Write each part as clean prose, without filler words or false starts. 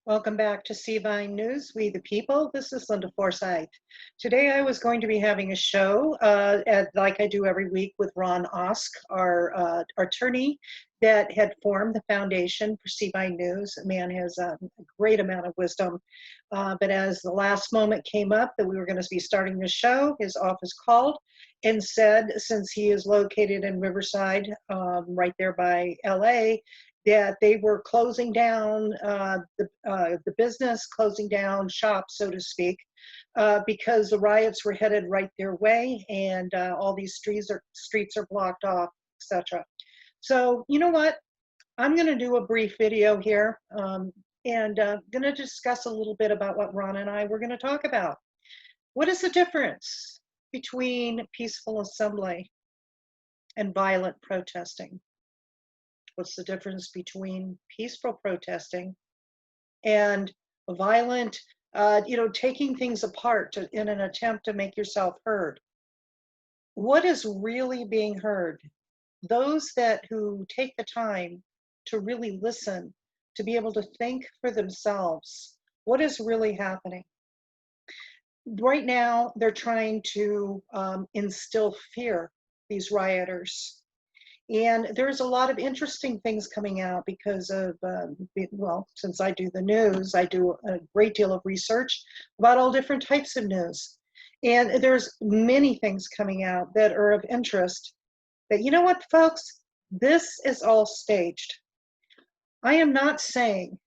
Welcome back to Vine News, We the People. This is Linda Forsythe. Today I was going to be having a show, like I do every week, with Ron Osk, our attorney that had formed the foundation for Vine News. The man has a great amount of wisdom. But as the last moment came up that we were going to be starting the show, his office called and said, since he is located in Riverside, right there by LA, that they were closing down the business, closing down shop, so to speak, because the riots were headed right their way, and all these streets are blocked off, etc. So you know what? I'm going to do a brief video here, and going to discuss a little bit about what Ron and I were going to talk about. What is the difference between peaceful assembly and violent protesting? What's the difference between peaceful protesting and violent, taking things apart in an attempt to make yourself heard? What is really being heard? Those who take the time to really listen, to be able to think for themselves, what is really happening? Right now, they're trying to instill fear, these rioters. And there's a lot of interesting things coming out because of, since I do the news, I do a great deal of research about all different types of news. And there's many things coming out that are of interest that, you know what, folks, this is all staged. I am not saying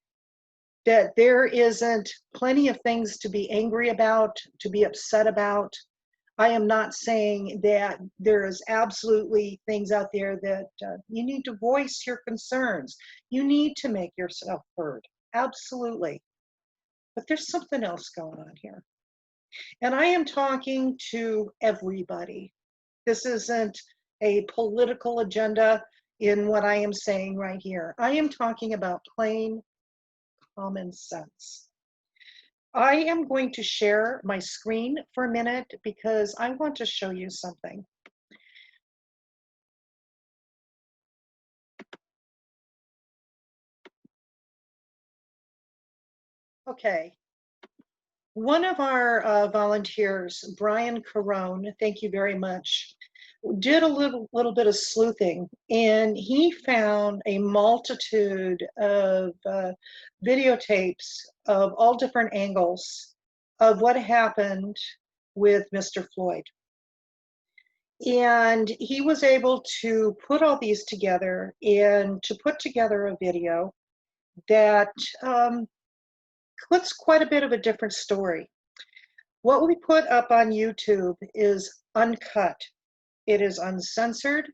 that there isn't plenty of things to be angry about, to be upset about. I am not saying that there is absolutely things out there that you need to voice your concerns. You need to make yourself heard. Absolutely. But there's something else going on here. And I am talking to everybody. This isn't a political agenda in what I am saying right here. I am talking about plain common sense. I am going to share my screen for a minute because I want to show you something. Okay. One of our volunteers, Brian Carone, thank you very much, did a little bit of sleuthing, and he found a multitude of videotapes of all different angles of what happened with Mr. Floyd. And he was able to put all these together and to put together a video that puts quite a bit of a different story. What we put up on YouTube is uncut. It is uncensored.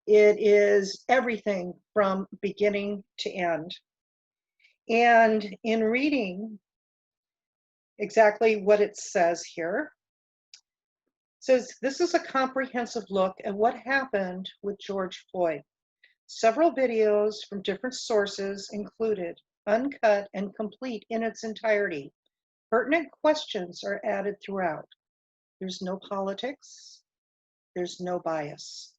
It is everything from beginning to end. And in reading exactly what it says here, it says, this is a comprehensive look at what happened with George Floyd. Several videos from different sources included, uncut and complete in its entirety. Pertinent questions are added throughout. There's no politics. There's no bias.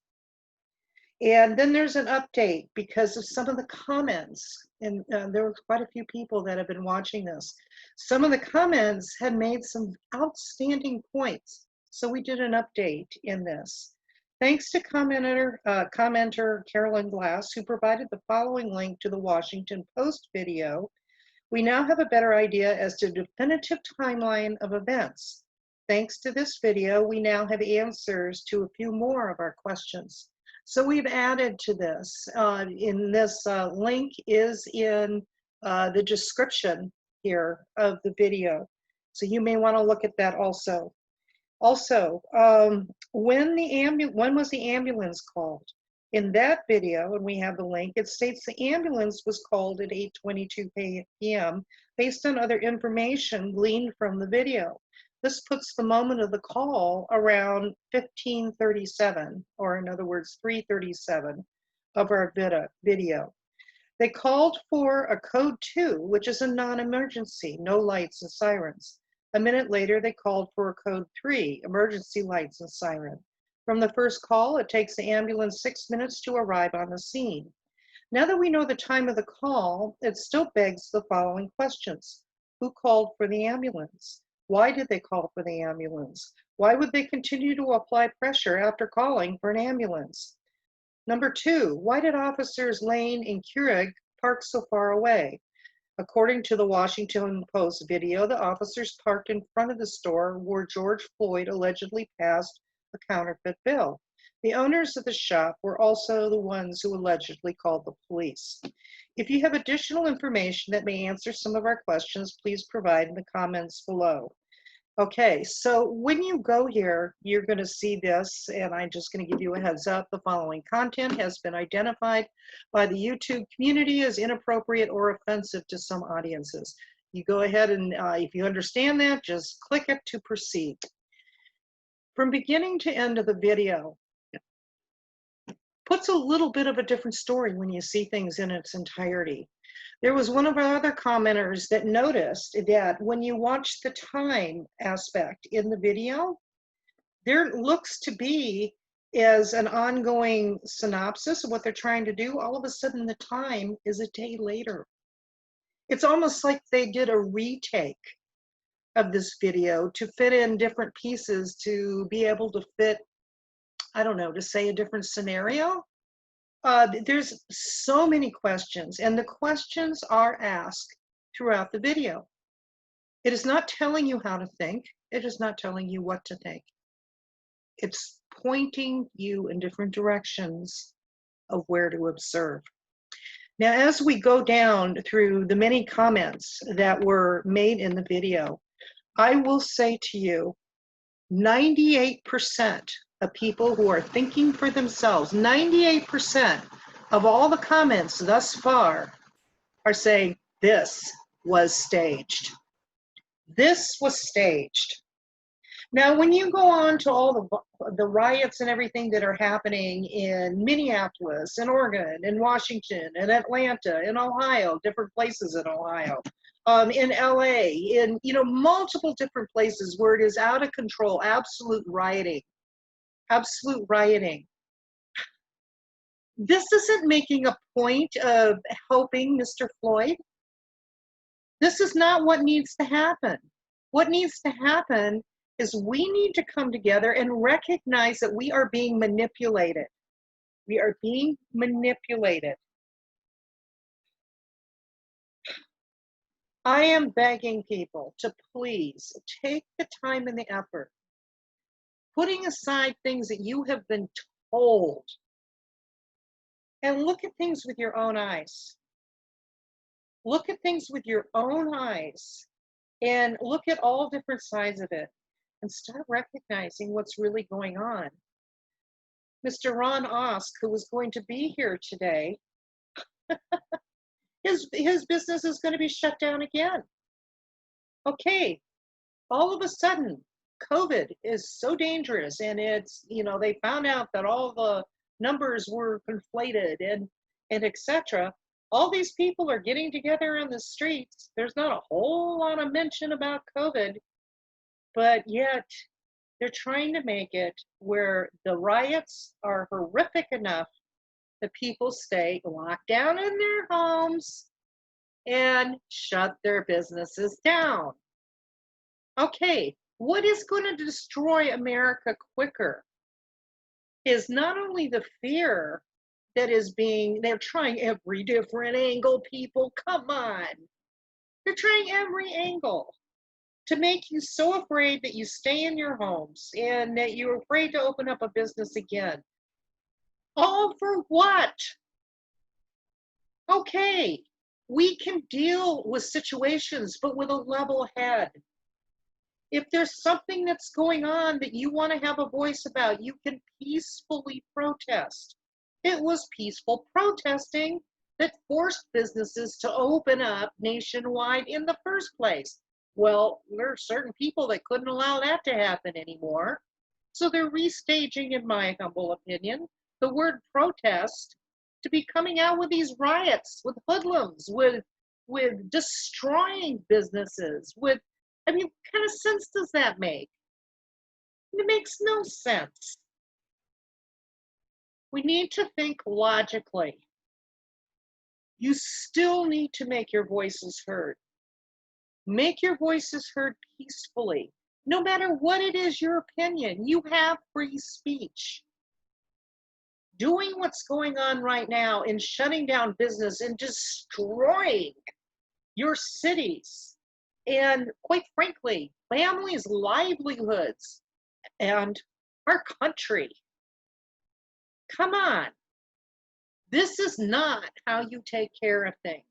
And then there's an update because of some of the comments, and there were quite a few people that have been watching this. Some of the comments had made some outstanding points, so we did an update in this. Thanks to commenter Carolyn Glass, who provided the following link to the Washington Post video, we now have a better idea as to the definitive timeline of events. Thanks to this video, we now have answers to a few more of our questions. So we've added to this. Link is in the description here of the video. So you may want to look at that also. Also, when was the ambulance called? In that video, and we have the link, it states the ambulance was called at 8:22 p.m. based on other information gleaned from the video. This puts the moment of the call around 15:37, or in other words, 3:37 of our video. They called for a code 2, which is a non-emergency, no lights and sirens. A minute later, they called for a code 3, emergency lights and siren. From the first call, it takes the ambulance 6 minutes to arrive on the scene. Now that we know the time of the call, it still begs the following questions. Who called for the ambulance? Why did they call for the ambulance? Why would they continue to apply pressure after calling for an ambulance? Number two, why did officers Lane and Keurig park so far away? According to the Washington Post video, the officers parked in front of the store where George Floyd allegedly passed a counterfeit bill. The owners of the shop were also the ones who allegedly called the police. If you have additional information that may answer some of our questions, please provide in the comments below. Okay, so when you go here, you're going to see this, and I'm just going to give you a heads up. The following content has been identified by the YouTube community as inappropriate or offensive to some audiences. You go ahead and if you understand that, just click it to proceed. From beginning to end of the video, puts a little bit of a different story when you see things in its entirety. There was one of our other commenters that noticed that when you watch the time aspect in the video, there looks to be as an ongoing synopsis of what they're trying to do. All of a sudden the time is a day later. It's almost like they did a retake of this video to fit in different pieces to be able to fit, I don't know, to say a different scenario. There's so many questions, and the questions are asked throughout the video. It is not telling you how to think. It is not telling you what to think. It's pointing you in different directions of where to observe. Now, as we go down through the many comments that were made in the video, I will say to you, 98% of people who are thinking for themselves, 98% of all the comments thus far are saying this was staged. This was staged. Now, when you go on to all the riots and everything that are happening in Minneapolis, in Oregon, in Washington, in Atlanta, in Ohio, different places in Ohio, in LA, in multiple different places where it is out of control, absolute rioting. This isn't making a point of helping Mr. Floyd. This is not what needs to happen. What needs to happen is we need to come together and recognize that we are being manipulated. We are being manipulated. I am begging people to please take the time and the effort, putting aside things that you have been told, and look at things with your own eyes. Look at things with your own eyes and look at all different sides of it and start recognizing what's really going on. Mr. Ron Osk, who was going to be here today, his business is going to be shut down again. Okay, all of a sudden, COVID is so dangerous, and it's, they found out that all the numbers were conflated and etc. All these people are getting together on the streets. There's not a whole lot of mention about COVID, but yet they're trying to make it where the riots are horrific enough that people stay locked down in their homes and shut their businesses down. Okay, what is going to destroy America quicker is not only the fear that is they're trying every different angle, people, come on. They're trying every angle to make you so afraid that you stay in your homes and that you're afraid to open up a business again. All for what? Okay, we can deal with situations, but with a level head. If there's something that's going on that you want to have a voice about, you can peacefully protest. It was peaceful protesting that forced businesses to open up nationwide in the first place. Well, there are certain people that couldn't allow that to happen anymore. So they're restaging, in my humble opinion, the word protest to be coming out with these riots, with hoodlums, with destroying businesses, with, I mean, what kind of sense does that make? It makes no sense. We need to think logically. you still need to make your voices heard. Make your voices heard peacefully. No matter what it is, your opinion, you have free speech. Doing what's going on right now in shutting down business and destroying your cities and, quite frankly, families' livelihoods and our country. Come on. This is not how you take care of things.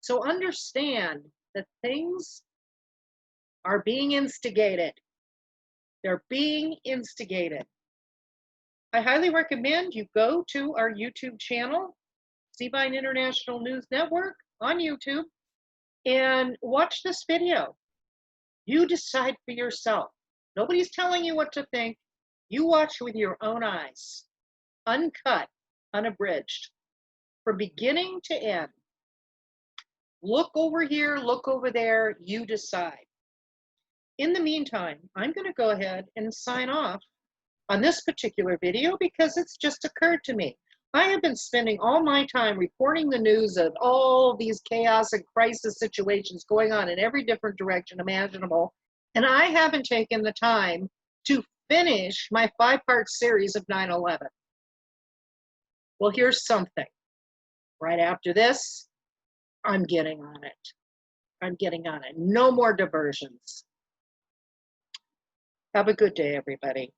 So understand that things are being instigated. They're being instigated. I highly recommend you go to our YouTube channel, Seavine International News Network on YouTube, and watch this video. You decide for yourself. Nobody's telling you what to think. You watch with your own eyes. Uncut, unabridged, from beginning to end. Look over here, look over there, you decide. In the meantime, I'm going to go ahead and sign off on this particular video because it's just occurred to me. I have been spending all my time reporting the news of all these chaos and crisis situations going on in every different direction imaginable, and I haven't taken the time to finish my 5-part series of 9/11. Well, here's something. Right after this, I'm getting on it. I'm getting on it. No more diversions. Have a good day, everybody.